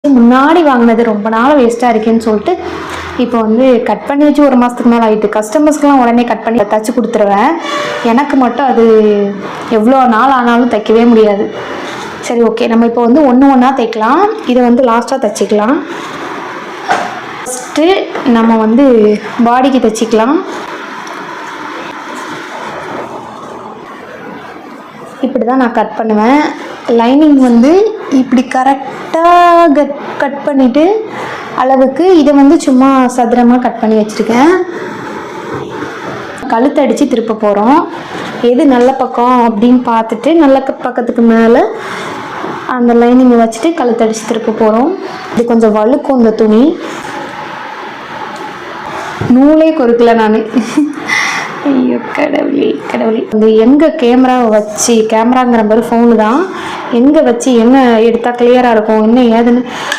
முன்னாடி வாங்கினது ரொம்ப நாள் வேஸ்ட்டாக இருக்கேன்னு சொல்லிட்டு இப்போ வந்து கட் பண்ணி வச்சு 1 மாதத்துக்கு மேலே ஆகிட்டு. கஸ்டமர்ஸ்க்கெலாம் உடனே கட் பண்ணி தைச்சி கொடுத்துருவேன். எனக்கு மட்டும் அது எவ்வளோ நாள் ஆனாலும் தைக்கவே முடியாது. சரி, ஓகே, நம்ம இப்போ வந்து ஒன்று ஒன்றா தைக்கலாம். இதை வந்து லாஸ்ட்டாக தைச்சிக்கலாம். ஃபஸ்ட்டு நம்ம வந்து பாடிக்கு தைச்சிக்கலாம். இப்படி தான் நான் கட் பண்ணுவேன். லைனிங் வந்து இப்படி கரெக்டாக கட் பண்ணிவிட்டு அளவுக்கு இதை வந்து சும்மா சதுரமாக கட் பண்ணி வச்சுருக்கேன். கழுத்து அடித்து திருப்ப போகிறோம். எது நல்ல பக்கம் அப்படின்னு பார்த்துட்டு நல்ல பக்கத்துக்கு மேலே அந்த லைனிங்கை வச்சுட்டு கழுத்து அடித்து திருப்ப போகிறோம். இது கொஞ்சம் வழுக்கும் இந்த துணி. நூலே கொறுக்கல நான். ஐயோ கடவுளே கடவுளே. அந்த எங்கே கேமராவை வச்சு, கேமராங்கிற மாதிரி ஃபோனு தான், எங்கே வச்சு என்ன எடுத்தால் கிளியராக இருக்கும் என்ன ஏதுன்னு